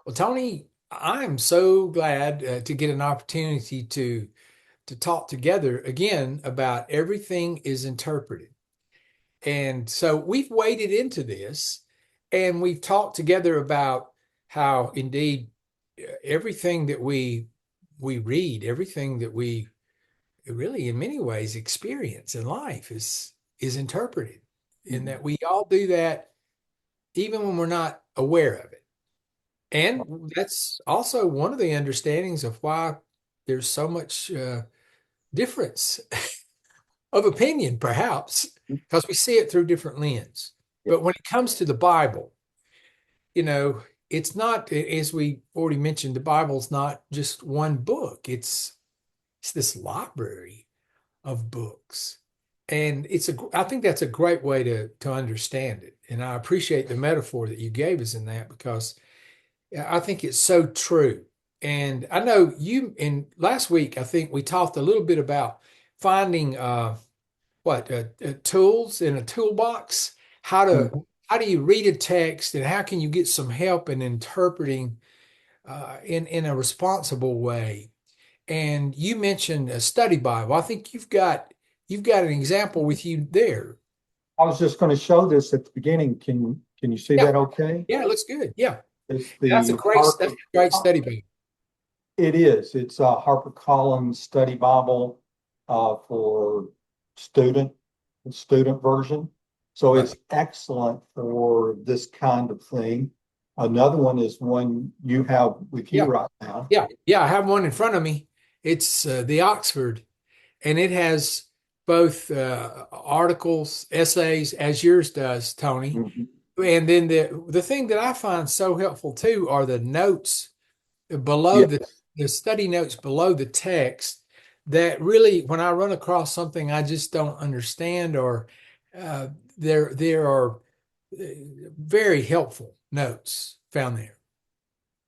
Well, Tony, I'm so glad to get an opportunity to talk together again about everything is interpreted. And so we've waded into this and we've talked together about how indeed everything that we read, everything that we really in many ways experience in life is interpreted, and Mhm. that we all do that even when we're not aware of it. And that's also one of the understandings of why there's so much difference of opinion, perhaps, because we see it through different lens. But when it comes to the Bible, you know, it's not, as we already mentioned, the Bible's not just one book. It's this library of books. And I think that's a great way to understand it. And I appreciate the metaphor that you gave us in that because yeah, I think it's so true. And I know you in last week, I think we talked a little bit about finding tools in a toolbox, how to Mhm. how do you read a text and how can you get some help in interpreting in a responsible way. And you mentioned a study Bible. I think you've got an example with you there. I was just going to show this at the beginning. Can you see Yeah, that okay? yeah, it looks good. Yeah. It's That's a the great that's Harper. a great study Bible. It is. It's a Harper Collins Study Bible for student student version. So Right. it's excellent for this kind of thing. Another one is one you have with you Yeah. right now. Yeah, I have one in front of me. It's the Oxford, and it has both articles, essays, as yours does, Tony. Mhm. And then the thing that I find so helpful too are the notes below Yes. the study notes below the text that really, when I run across something I just don't understand, or uh, there are very helpful notes found there.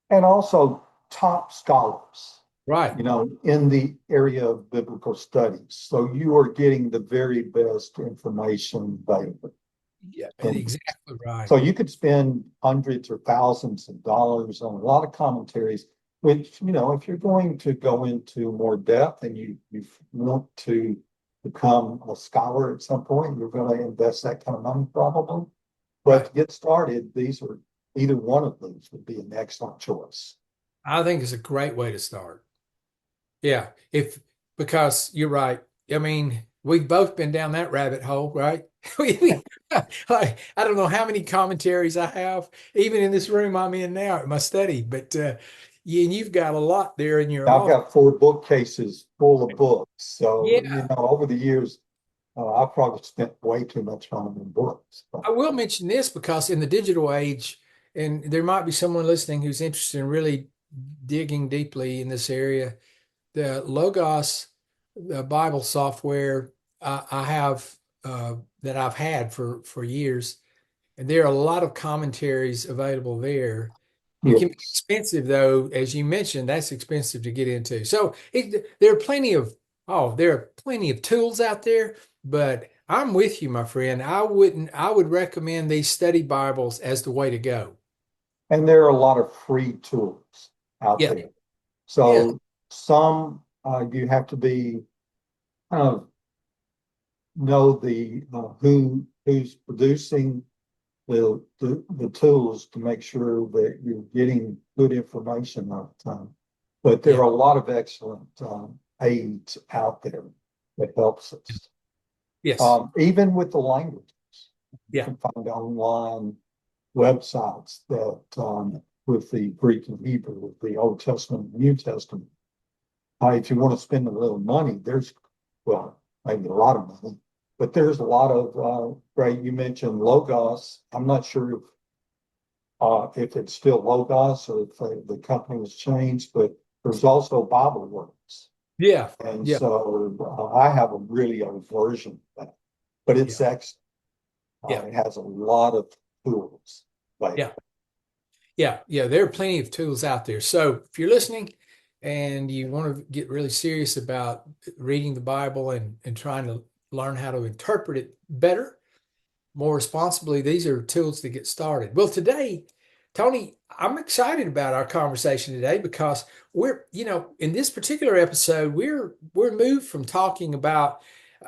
And also top scholars, Right. in the area of biblical studies. So you are getting the very best information available. Yeah, And exactly right. so you could spend hundreds or thousands of dollars on a lot of commentaries, which, if you're going to go into more depth and you want to become a scholar at some point, you're going to invest that kind of money probably. But Right. to get started, either one of these would be an excellent choice. I think it's a great way to start. Yeah, if because you're right. I mean, we've both been down that rabbit hole, right? Like, I don't know how many commentaries I have, even in this room I'm in now at my study, but and you've got a lot there in your I've office. got four bookcases full of books. So, Yeah, over the years, I've probably spent way too much time in books. But I will mention this because in the digital age, and there might be someone listening who's interested in really digging deeply in this area, the Logos, the Bible software I have that I've had for years, and there are a lot of commentaries available there. It can be yes. expensive though, as you mentioned, that's expensive to get into. So there are plenty of tools out there, but I'm with you, my friend. I would recommend these study Bibles as the way to go. And there are a lot of free tools out Yeah, there. yeah, So some you have to be kind of know the who's producing the tools to make sure that you're getting good information all the time. But there yeah, are a lot of excellent aids out there that helps us. yes, Even with the languages, you yeah, can find online websites that with the Greek and Hebrew, with the Old Testament and New Testament. If you want to spend a little money, well, maybe a lot of money, but there's a lot of great. You mentioned Logos. I'm not sure if it's still Logos or if the company has changed, but there's also Bible Works. yeah, And yeah, so I have a really old version of that, but it's yeah, excellent. yeah, It has a lot of tools. Like, yeah. Yeah, yeah, there are plenty of tools out there. So if you're listening and you want to get really serious about reading the Bible and trying to learn how to interpret it better, more responsibly, these are tools to get started. Well, today Tony, I'm excited about our conversation today because in this particular episode, we're moved from talking about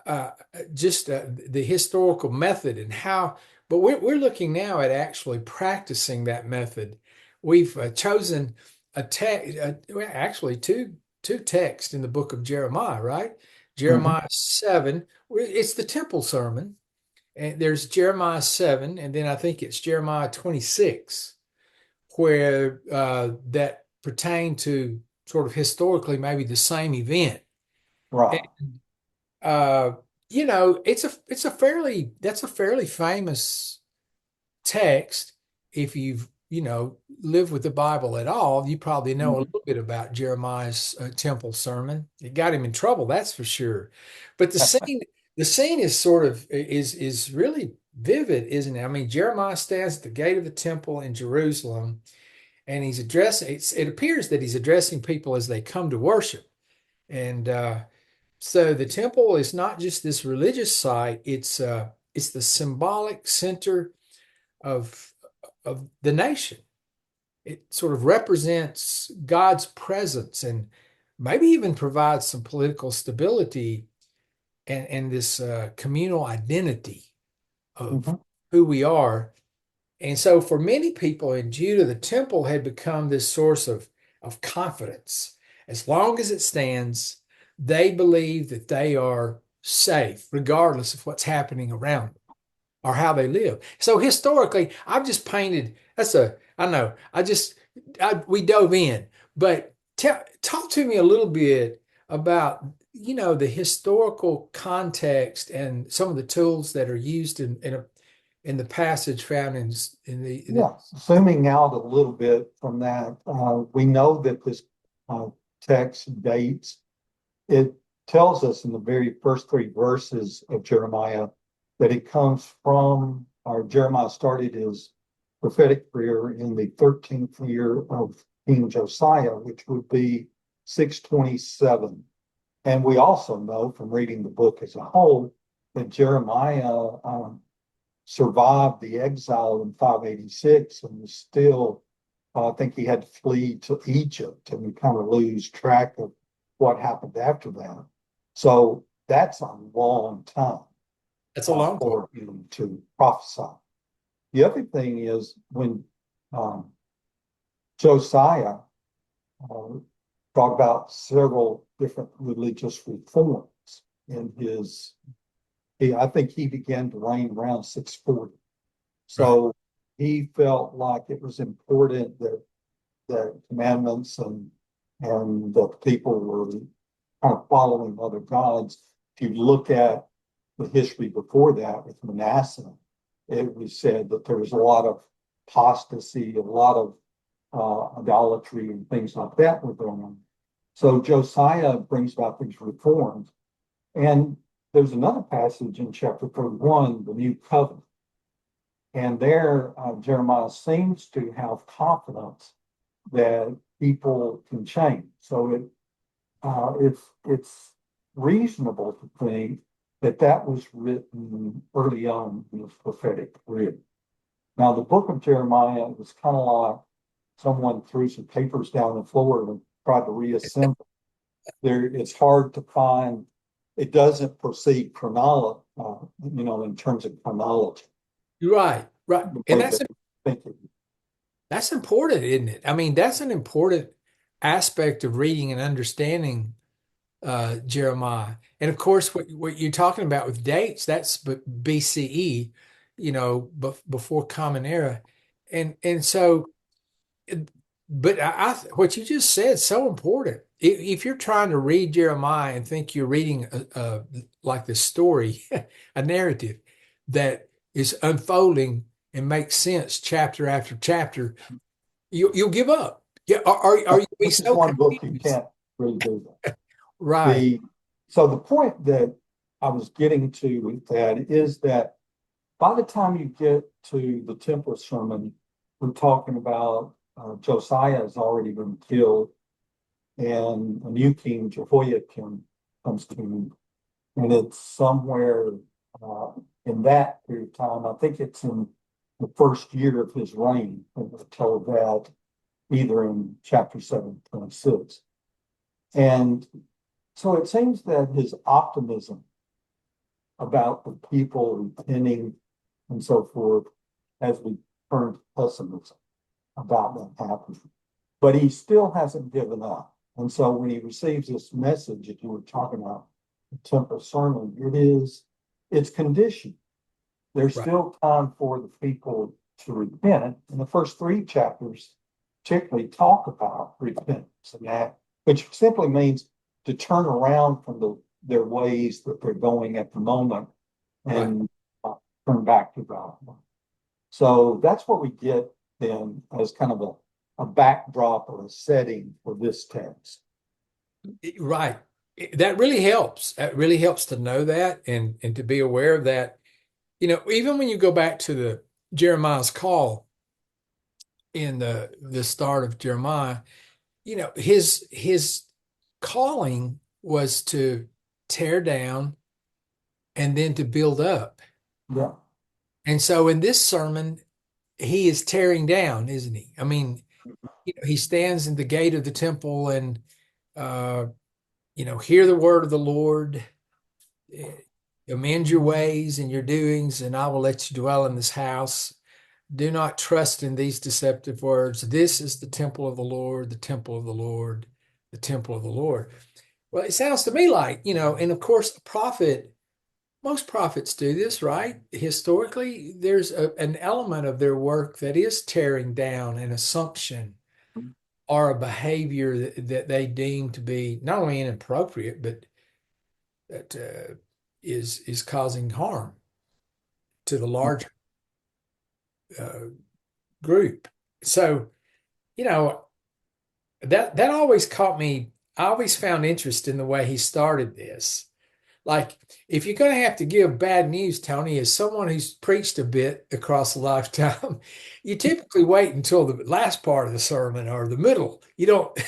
uh, just the historical method and how, but we're looking now at actually practicing that method. We've chosen a text, well, actually two texts in the book of Jeremiah, right? Mhm. Jeremiah 7. It's the temple sermon, and there's Jeremiah 7, and then I think it's Jeremiah 26 where that pertain to sort of historically maybe the same event. And, Right. uh, it's a fairly that's a fairly famous text. If you've lived with the Bible at all, you probably know a Mhm. little bit about Jeremiah's temple sermon. It got him in trouble, that's for sure. But the scene is sort of is really vivid, isn't it? I mean, Jeremiah stands at the gate of the temple in Jerusalem and he's addressing it appears that he's addressing people as they come to worship. And so the temple is not just this religious site, it's the symbolic center of the nation. It sort of represents God's presence and maybe even provides some political stability and this communal identity of Mhm. who we are. And so for many people in Judah, the temple had become this source of confidence. As long as it stands, they believe that they are safe, regardless of what's happening around them or how they live. So historically, I've just painted, I know, we dove in, but talk to me a little bit about, the historical context and some of the tools that are used in the passage found in the Yeah, zooming out a little bit from that, we know that this uh, text dates. It tells us in the very first three verses of Jeremiah that it comes from, or Jeremiah started his prophetic career in the 13th year of King Josiah, which would be 627. And we also know from reading the book as a whole that Jeremiah survived the exile in 586 and was still, I think he had to flee to Egypt and we kind of lose track of what happened after that. So that's a long time that's a long time. for him to prophesy. The other thing is when um, Josiah uh, talked about several different religious reforms in his, I think he began to reign around 640. Right. So he felt like it was important that the commandments and that people were kind of following other gods. If you look at the history before that with Manasseh, it was said that there was a lot of apostasy, a lot of idolatry and things like that were going on. So Josiah brings about these reforms. And there's another passage in chapter 31, the new covenant. And there, Jeremiah seems to have confidence that people can change. So it's reasonable to think that that was written early on in his prophetic career. Now, the book of Jeremiah was kind of like someone threw some papers down the floor and tried to reassemble. There, it's hard to find. It doesn't proceed chronology, in terms of chronology, You're right, right. the And way that we think it. that's important, isn't it? I mean, that's an important aspect of reading and understanding Jeremiah. And of course, what you're talking about with dates, that's BCE, before Common Era. And so but what you just said is so important. If you're trying to read Jeremiah and think you're reading like the story, a narrative that is unfolding and makes sense chapter after chapter, you'll give up. Yeah, are you be This is so one book you confused? can't really do that. Right. The so the point that I was getting to with that is that by the time you get to the temple sermon, we're talking about Josiah has already been killed, and a new king, Jehoiakim, comes to him, and it's somewhere uh, in that period of time. I think it's in the first year of his reign. And we're told that either in chapter 7:26. And so it seems that his optimism about the people repenting and so forth has turned to pessimism about that happening. But he still hasn't given up. And so when he receives this message that you were talking about, the temple sermon, it's conditioned. There's Right. still time for the people to repent. And the first three chapters particularly talk about repentance and that, which simply means to turn around from their ways that they're going at the moment Right. and turn back to God. So that's what we get then as kind of a backdrop or a setting for this text. Right. That really helps. That really helps to know that and to be aware of that. Even when you go back to the Jeremiah's call in the start of Jeremiah, his calling was to tear down and then to build up. Yeah. And so in this sermon, he is tearing down, isn't he? I mean, he stands in the gate of the temple and uh, hear the word of the Lord, eh, amend your ways and your doings, and I will let you dwell in this house. Do not trust in these deceptive words. This is the temple of the Lord, the temple of the Lord, the temple of the Lord. Well, it sounds to me like, and of course, most prophets do this, right? Historically, there's an element of their work that is tearing down an assumption or a behavior that they deem to be not only inappropriate, but that is causing harm to the larger uh, group. So, you know, that always caught me. I always found interest in the way he started this. Like, if you're going to have to give bad news, Tony, as someone who's preached a bit across a lifetime, you typically wait until the last part of the sermon or the middle. You don't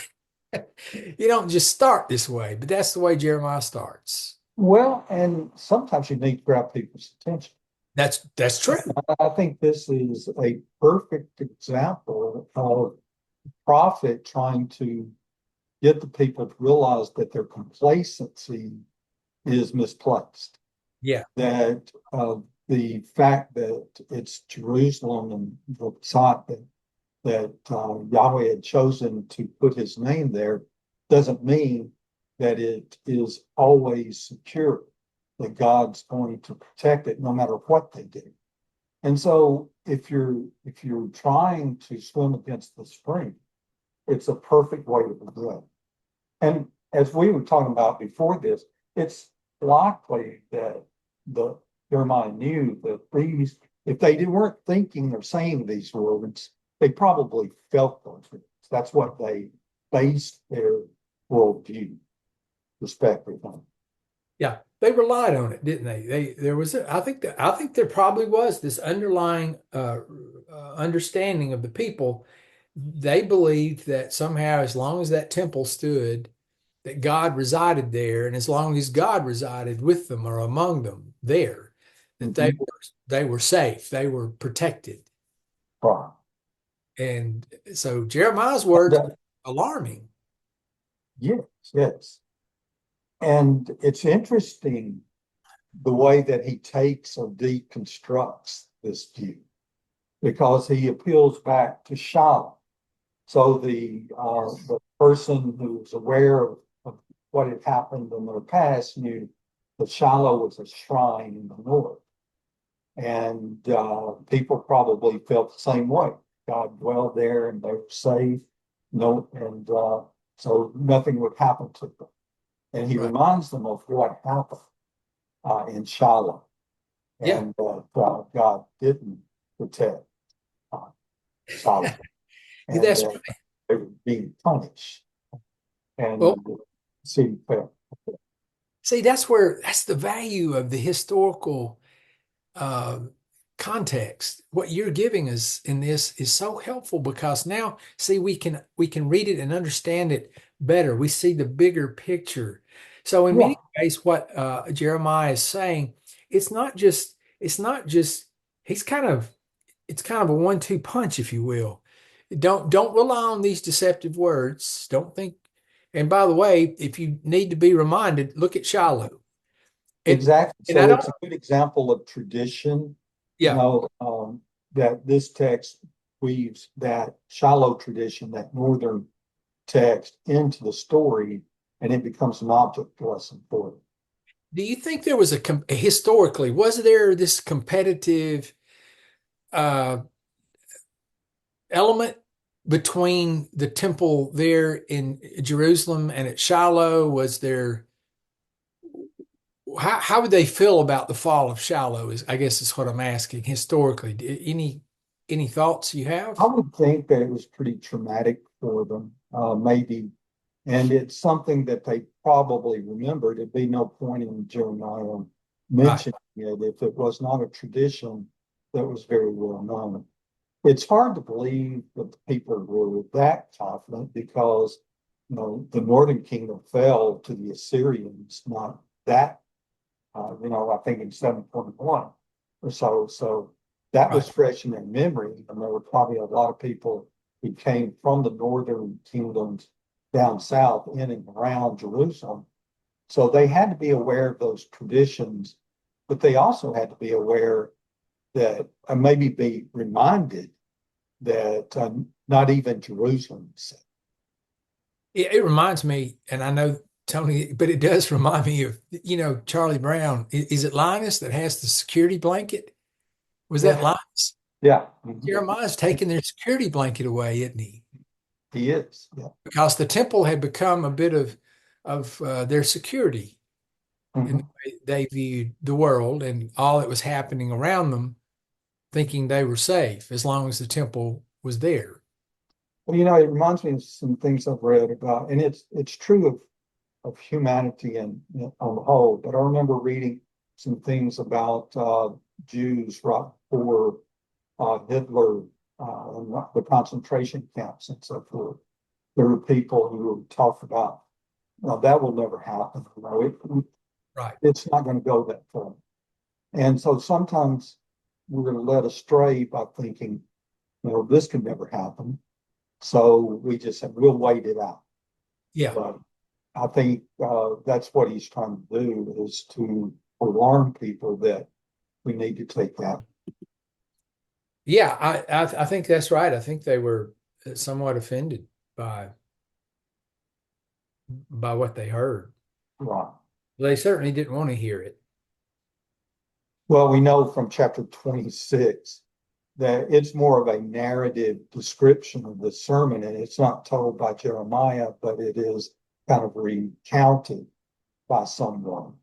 you don't just start this way, but that's the way Jeremiah starts. Well, and sometimes you need to grab people's attention. That's true. I think this is a perfect example of prophet trying to get the people to realize that their complacency is misplaced. Yeah, That the fact that it's Jerusalem and the site that Yahweh had chosen to put his name there doesn't mean that it is always secure, that God's going to protect it no matter what they do. And so if you're trying to swim against the stream, it's a perfect way to begin. And as we were talking about before this, it's likely that the Jeremiah knew that these, if they weren't thinking or saying these words, they probably felt those words. That's what they based their worldview perspective on. yeah. They relied on it, didn't they? There was I think there probably was this underlying understanding of the people. They believed that somehow, as long as that temple stood, that God resided there, and as long as God resided with them or among them there, that Mm-hmm. they were safe, they were protected. Right. And so Jeremiah's And, words are alarming. yes, yes. And it's interesting the way that he takes or deconstructs this view because he appeals back to Shiloh. So the person who's aware of what had happened in their past knew that Shiloh was a shrine in the north, and people probably felt the same way. God dwelled there, and they were safe. No, and so nothing would happen to them. And he Right. reminds them of what happened in Shiloh, Yeah. and God didn't protect uh, Shiloh, and That's that they were being punished. well, And see, see, that's the value of the historical uh, context. What you're giving us in this is so helpful because now, see, we can read it and understand it better. We see the bigger picture. So in yeah, many ways, what Jeremiah is saying, it's not just he's kind of it's kind of a one-two punch, if you will. Don't rely on these deceptive words. Don't think. And by the way, if you need to be reminded, look at Shiloh. And Exactly. and I So don't. it's a good example of tradition, you Yeah, know, that this text weaves that Shiloh tradition, that northern text into the story, and it becomes an object lesson for it. do you think there was historically, was there this competitive uh, element between the temple there in Jerusalem and at Shiloh? Was there, how would they feel about the fall of Shiloh? Is I guess is what I'm asking historically. Any thoughts you I have? would think that it was pretty traumatic for them, maybe, and it's something that they probably remembered. There'd be no point in Jeremiah Right. mentioning it if it was not a tradition that was very well known. It's hard to believe that the people were that confident because, the northern kingdom fell to the Assyrians not that, I think in 721 or so. So that Right. was fresh in their memory. And there were probably a lot of people who came from the northern kingdoms down south in and around Jerusalem. So they had to be aware of those traditions, but they also had to be aware that, and maybe be reminded that not even Jerusalem. It reminds me, and I know Tony, but it does remind me of, Charlie Brown. Is it Linus that has the security blanket? Was that Yeah, Linus? yeah, Jeremiah's taking their security blanket away, isn't he? he is. Yeah. Because the temple had become a bit of their security in the Mhm. way they viewed the world and all that was happening around them, thinking they were safe as long as the temple was there. Well, it reminds me of some things I've read about, and it's true of humanity and on the whole. But I remember reading some things about Jews right before Hitler and the concentration camps and so forth. There were people who talked about, no, that will never happen. Right. It's not going to go that far. And so sometimes we're going to led astray by thinking, this could never happen. So we just said, we'll wait it out. Yeah. But I think that's what he's trying to do is to alarm people that we need to take that. Yeah, I think that's right. I think they were somewhat offended by by what they heard. Right. They certainly didn't want to hear it. Well, we know from chapter 26 that it's more of a narrative description of the sermon, and it's not told by Jeremiah, but it is kind of recounted by someone.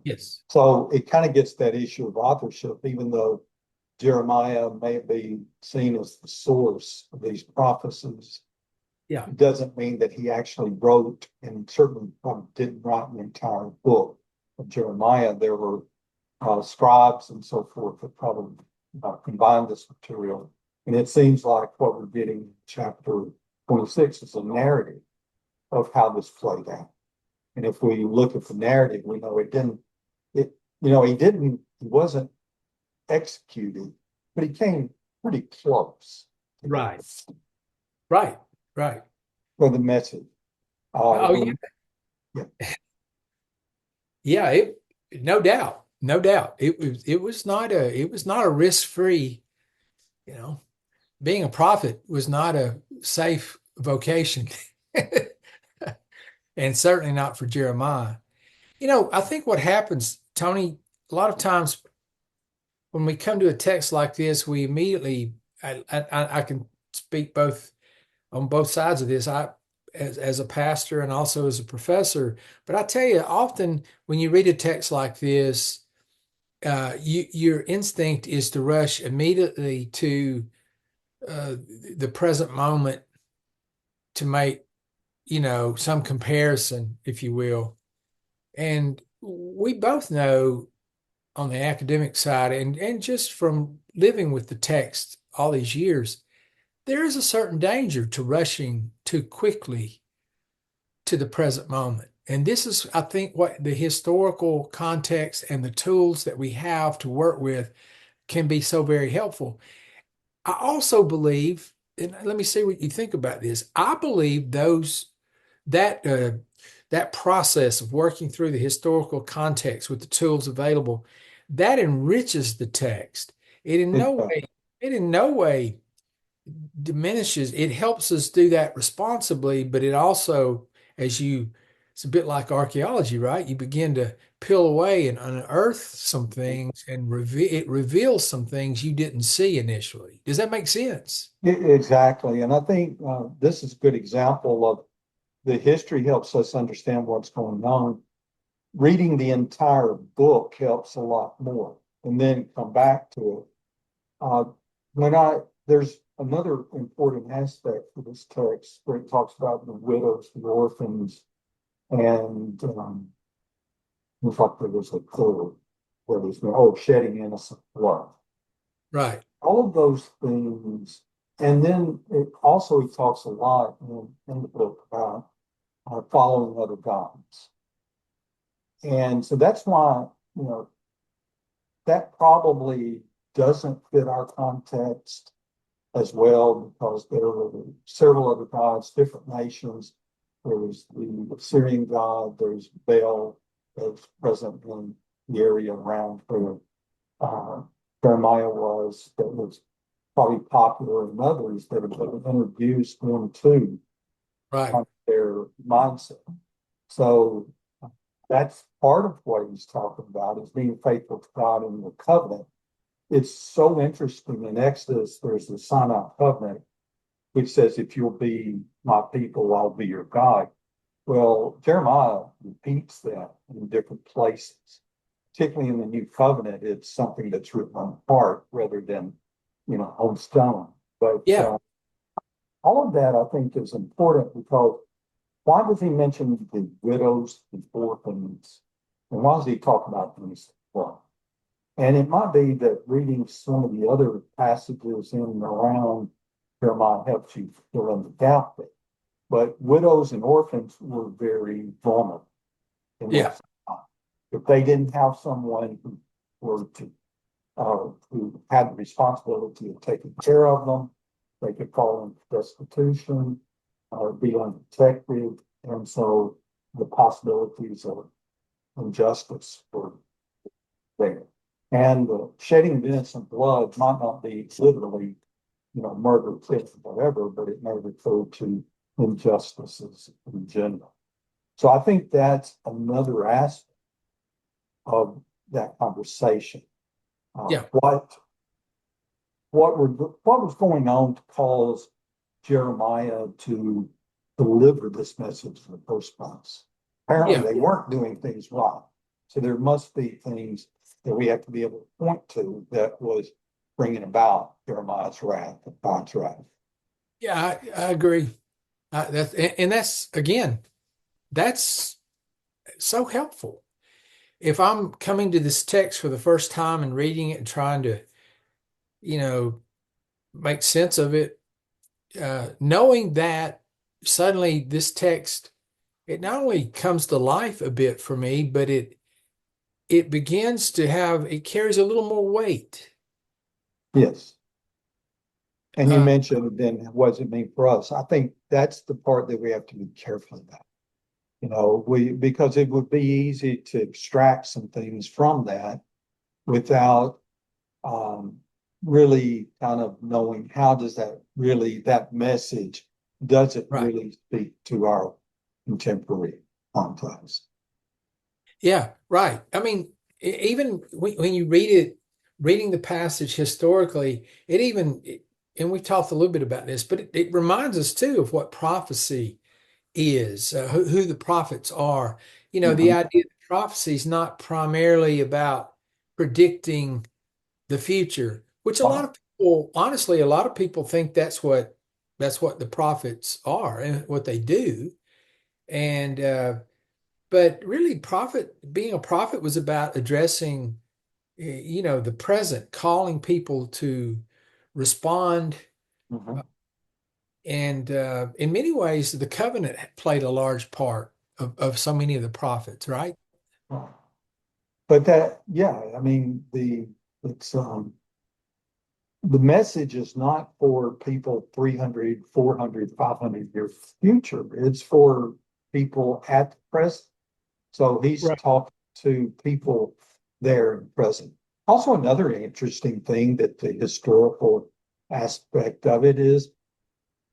Yes. So it kind of gets that issue of authorship, even though Jeremiah may be seen as the source of these prophecies. Yeah. It doesn't mean that he actually wrote, and certainly didn't write an entire book of Jeremiah. There were scribes and so forth that probably combined this material. And it seems like what we're getting in chapter 26 is a narrative of how this played out. And if we look at the narrative, we know he wasn't executed, but he came pretty close Right. Right. Right. for the message. Oh yeah. When Yeah, Yeah, no doubt. No doubt. It was not a risk-free, you know, being a prophet was not a safe vocation. And certainly not for Jeremiah. I think what happens, Tony, a lot of times when we come to a text like this, we immediately, I can speak both on both sides of this. As a pastor and also as a professor, but I tell you, often when you read a text like this, your instinct is to rush immediately to the present moment to make, some comparison, if you will. And we both know on the academic side and just from living with the text all these years, there is a certain danger to rushing too quickly to the present moment. And this is, I think, what the historical context and the tools that we have to work with can be so very helpful. I also believe, and let me see what you think about this. I believe that that process of working through the historical context with the tools available, that enriches the text. It in It, no way, it in no way diminishes. It helps us do that responsibly, but it also, as you, it's a bit like archaeology, right? You begin to peel away and unearth some things, and it reveals some things you didn't see initially. Does that make sense? exactly. And I think this is a good example of the history helps us understand what's going on. Reading the entire book helps a lot more, and then come back to it. Uh, there's another important aspect for this text where it talks about the widows, the orphans, and in fact, there was a third where there's no, oh, shedding innocent blood. Right. All of those things. And then it also, he talks a lot in the book about following other gods. And so that's why, you know, that probably doesn't fit our context as well because there were several other gods, different nations. There's the Syrian god, there's Baal that's present in the area around where uh, Jeremiah was, that was probably popular, and others that have been introduced into Right. their mindset. So that's part of what he's talking about is being faithful to God in the covenant. It's so interesting in Exodus, there's the Sinai covenant, which says, if you'll be my people, I'll be your God. Well, Jeremiah repeats that in different places, particularly in the new covenant. It's something that's written on heart rather than, on stone. But Yeah. all of that, I think, is important because why does he mention the widows, the orphans, and why does he talk about these? Well, and it might be that reading some of the other passages in and around Jeremiah helps you fill in the gap there. But widows and orphans were very vulnerable in Yeah. that time. If they didn't have someone who were to who had the responsibility of taking care of them, they could fall into destitution or be unprotected, and so the possibilities of injustice were there. And the shedding of innocent blood might not be literally, murder, theft, whatever, but it may refer to injustices in general. So I think that's another aspect of that conversation. Uh, Yeah. what what was going on to cause Jeremiah to deliver this message in the first place? Yeah. Apparently, they weren't doing things right. So there must be things that we have to be able to point to that was bringing about Jeremiah's wrath, God's wrath. Yeah. I agree. And that's again, that's so helpful. If I'm coming to this text for the first time and reading it and trying to, you know, make sense of it, knowing that suddenly this text, it not only comes to life a bit for me, but it begins to have, it carries a little more weight. Yes. And you Uh, mentioned then what does it mean for us? I think that's the part that we have to be careful about. Because it would be easy to extract some things from that without um, really kind of knowing how does that message, does it right. really speak to our contemporary context? Yeah, right. I mean, even when you read it, reading the passage historically, and we talked a little bit about this, but it reminds us too of what prophecy is, who the prophets are. You know, the Mhm. idea that prophecy is not primarily about predicting the future, which a lot Wow. of people, honestly, a lot of people think that's what the prophets are and what they do. And but really, being a prophet was about addressing, the present, calling people to respond. Mhm. And in many ways, the covenant played a large part of so many of the prophets, right? But that, yeah, I mean, it's the message is not for people 300, 400, 500 years future. It's for people at the present. So he's Right. talking to people there in present. Also, another interesting thing that the historical aspect of it is,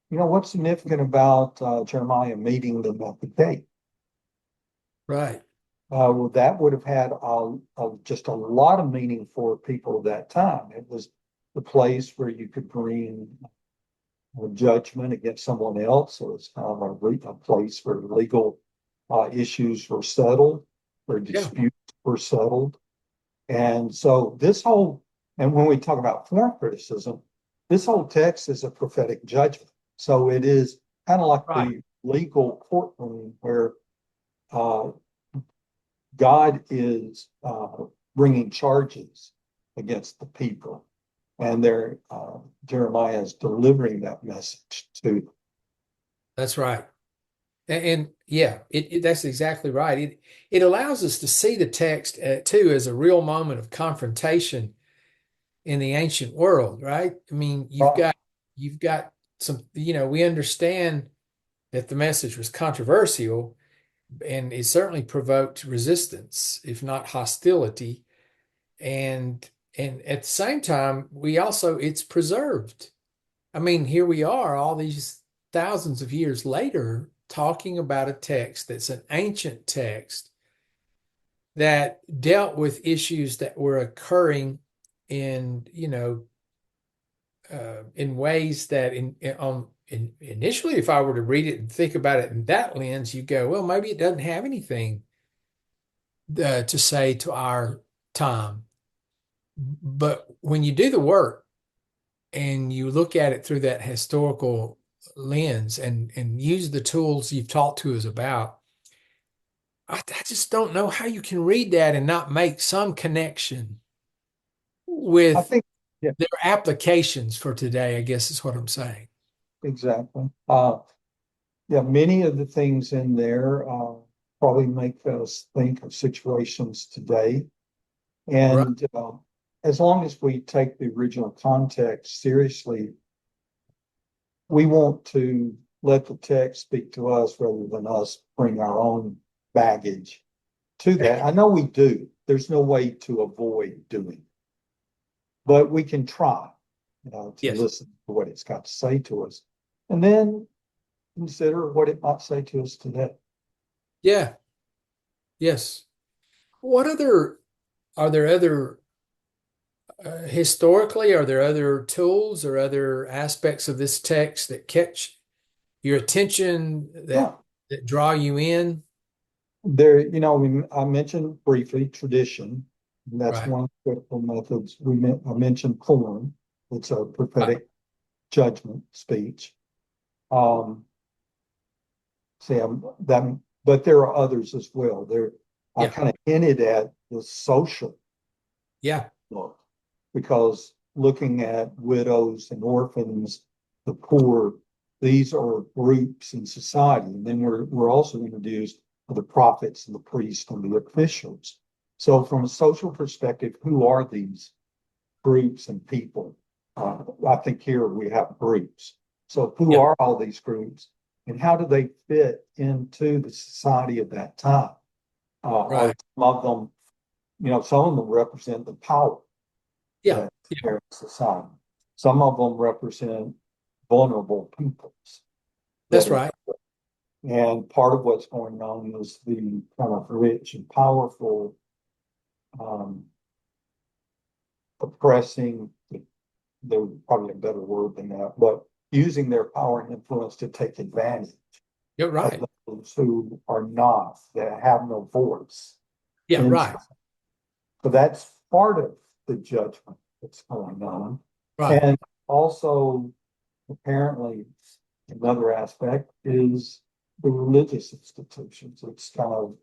what's significant about Jeremiah meeting them at the gate? Right. Well, that would have had just a lot of meaning for people of that time. It was the place where you could bring a judgment against someone else. So it's kind of a place where legal issues were settled, where Yeah. disputes were settled. And so and when we talk about form criticism, this whole text is a prophetic judgment. So it is kind of like Right. the legal courtroom where uh, God is bringing charges against the people, and Jeremiah is delivering that message to them. That's right. And yeah, that's exactly right. It allows us to see the text too as a real moment of confrontation in the ancient world, right? I mean, Right. you've got some, we understand that the message was controversial and it certainly provoked resistance, if not hostility. And at the same time, we also it's preserved. I mean, here we are, all these thousands of years later, talking about a text that's an ancient text that dealt with issues that were occurring in, in ways that initially, if I were to read it and think about it in that lens, you go, well, maybe it doesn't have anything to say to our time. But when you do the work and you look at it through that historical lens and use the tools you've talked to us about, I just don't know how you can read that and not make some connection I with think, yeah, their applications for today, I guess is what I'm saying. exactly. Yeah, many of the things in there probably make us think of situations today. Right. And as long as we take the original context seriously, we want to let the text speak to us rather than us bring our own baggage to that. I know we do. There's no way to avoid doing, but we can try, to Yes. listen to what it's got to say to us, and then consider what it might say to us today. Yeah. Yes. What other are there other historically, are there other tools or other aspects of this text that catch your attention Yeah, that draw you in? I mentioned briefly tradition. And that's Right. one of the critical methods. I mentioned form. It's a Right. prophetic judgment speech. Um, that, but there are others as well. I Yeah. kind of hinted at the social Yeah. look because looking at widows and orphans, the poor, these are groups in society. And then we're also introduced to the prophets and the priests and the officials. So, from a social perspective, who are these groups and people? I think here we have groups. So, who Yeah. are all these groups and how do they fit into the society of that time? Are Right. some of them, some of them represent the power Yeah. that Yeah. their society. Some of them represent vulnerable peoples that That's are, right. and part of what's going on is the kind of rich and powerful um, oppressing, there's probably a better word than that, but using their power and influence to take advantage You're of right. those who are not, that have no voice. Yeah. And Right. so that's part of the judgment that's going on. Right. And also, apparently, another aspect is the religious institutions. It's kind of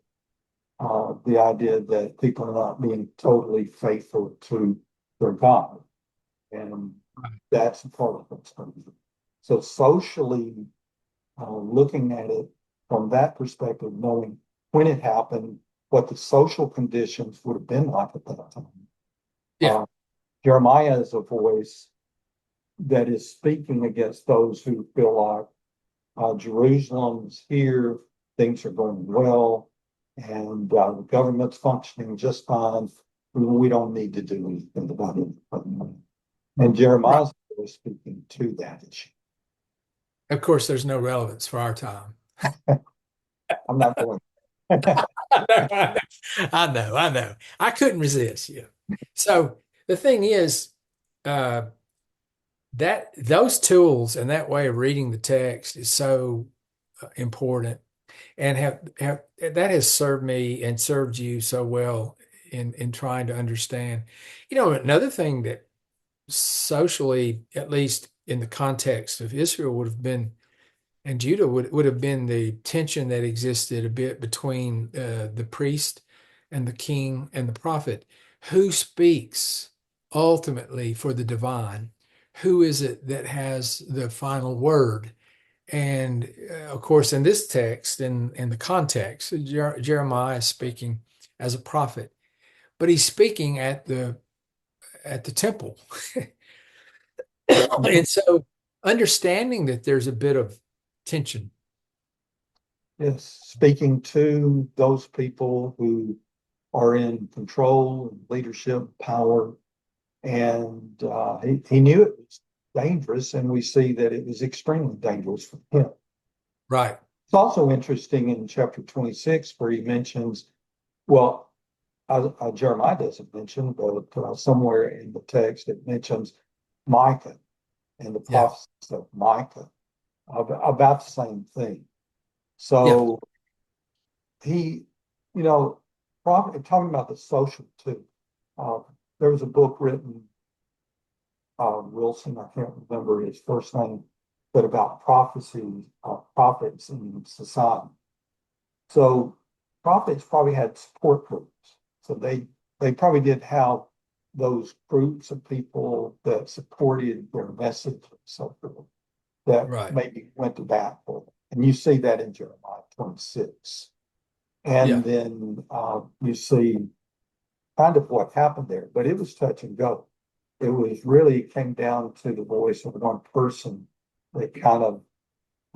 the idea that people are not being totally faithful to their God. And Right. that's part of what's going on. So, socially, looking at it from that perspective, knowing when it happened, what the social conditions would have been like at that time. Yeah. Uh, Jeremiah is a voice. that is speaking against those who feel like Jerusalem's here, things are going well, and the government's functioning just fine. We don't need to do anything about it. And Right. Jeremiah's really speaking to that issue. Of course, there's no relevance for our time. I'm not going. I know, I know. I couldn't resist you. So the thing is, uh, that those tools and that way of reading the text is so important, and have that has served me and served you so well in trying to understand. Another thing that socially, at least in the context of Israel, would have been and Judah would have been the tension that existed a bit between the priest and the king and the prophet. Who speaks ultimately for the divine? Who is it that has the final word? And of course, in this text, in the context, Jeremiah is speaking as a prophet, but he's speaking at the temple. And so understanding that there's a bit of tension. Yes, speaking to those people who are in control and leadership power. And he knew it was dangerous, and we see that it was extremely dangerous for him. Right. It's also interesting in chapter 26 where he mentions, well, Jeremiah doesn't mention, but somewhere in the text it mentions Micah and the Yeah. prophecies of Micah about the same thing. Yeah. So he, you know, talking about the social too. Uh, there was a book written, Wilson, I can't remember his first name, but about prophecies, prophets in society. So prophets probably had support groups. So they probably did have those groups of people that supported their message and so forth, that Right. maybe went to bat for them. And you see that in Jeremiah 26. Yeah. And then you see kind of what happened there, but it was touch and go. It was really came down to the voice of one person that kind of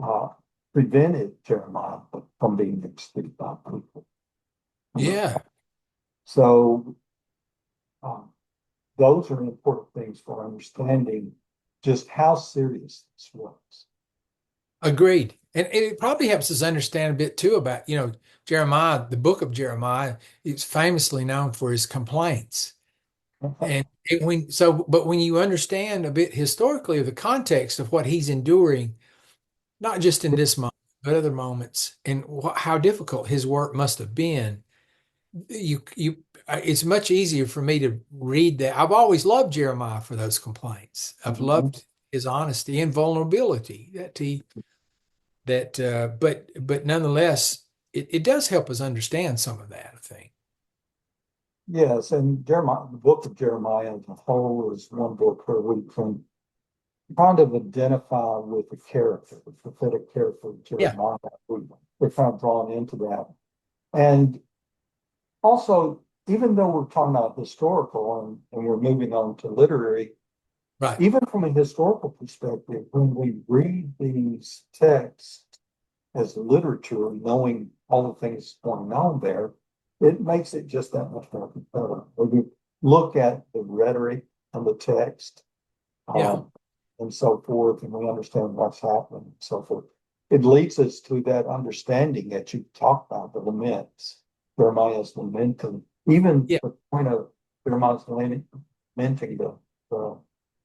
uh, prevented Jeremiah from being executed by people. Yeah. So um, those are important things for understanding just how serious this was. Agreed. And it probably helps us understand a bit too about, Jeremiah, the book of Jeremiah is famously known for his complaints. And but when you understand a bit historically of the context of what he's enduring, not just in this moment, but other moments, and how difficult his work must have been, it's much easier for me to read that. I've always loved Jeremiah for those complaints. I've Mhm. loved his honesty and vulnerability but nonetheless, it does help us understand some of that, I think. Yes, and Jeremiah, the book of Jeremiah as a whole is one book where we can kind of identify with the character, the prophetic character of Yeah, Jeremiah. We're kind of drawn into that. And also, even though we're talking about historical and we're moving on to literary, right. even from a historical perspective, when we read these texts as literature, knowing all the things going on there, it makes it just that much more compelling. When we look at the rhetoric of the text, Yeah. um, and so forth, and we understand what's happening and so forth. It leads us to that understanding that you talked about, the laments, Jeremiah's lamenting, even Yeah. the point of Jeremiah's lamenting the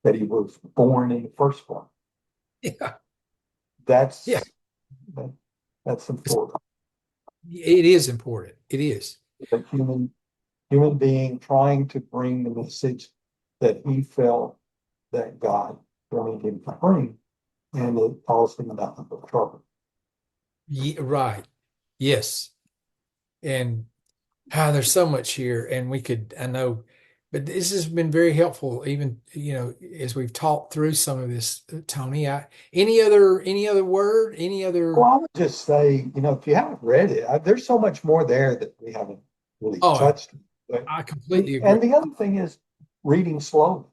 that he was born in the first place. Yeah. Yeah. That's that, that's important. It is important. It is. The human being trying to bring the message that he felt that God wanted him to bring, and it caused him nothing but trouble. Right. Yes. And there's so much here, and I know, but this has been very helpful, even, as we've talked through some of this, Tony. Any other word, any Well, other? I would just say, if you haven't read it, there's so much more there that we haven't really Oh, touched. But I completely agree. and the other thing is reading slowly.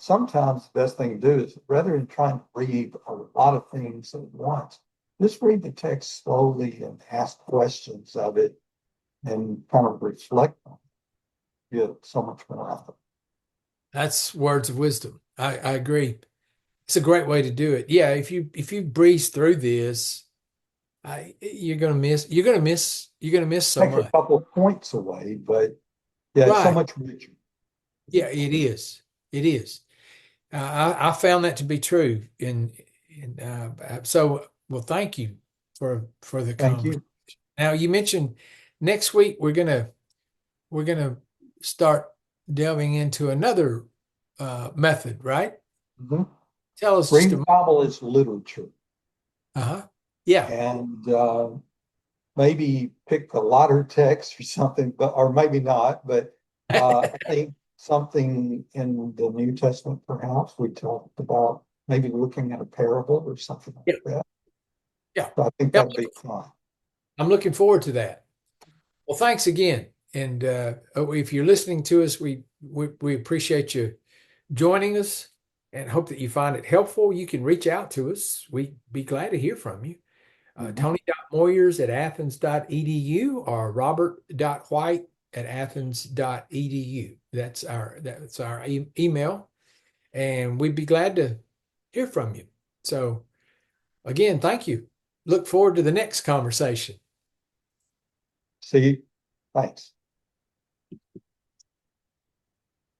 sometimes the best thing to do is rather than trying to read a lot of things at once, just read the text slowly and ask questions of it and kind of reflect on it. You get so much more out of it. That's words of wisdom. I agree. It's a great way to do it. Yeah, if you breeze through this, you're gonna miss so Takes a much. couple of points away, but yeah, it's so Right. much richer. Yeah, it is. It is. I found that to be true. So, well, thank you for the Thank conversation. you. Now, you mentioned next week we're gonna start delving into another method, right? Mhm. Tell us just Read the a Bible as literature uh-huh. Yeah. and maybe pick a lighter text or something, but or maybe not. But I think something in the New Testament, perhaps we talked about maybe looking at a parable or something Yeah. like that. Yeah. So I think Yep. that'd be fun. I'm looking forward to that. Well, thanks again. And if you're listening to us, we appreciate you joining us and hope that you find it helpful. You can reach out to us. We'd be glad to hear from you. Mhm. Tony.moyers@athens.edu or robert.white@athens.edu. That's our email, and we'd be glad to hear from you. So again, thank you. Look forward to the next conversation. See, thanks.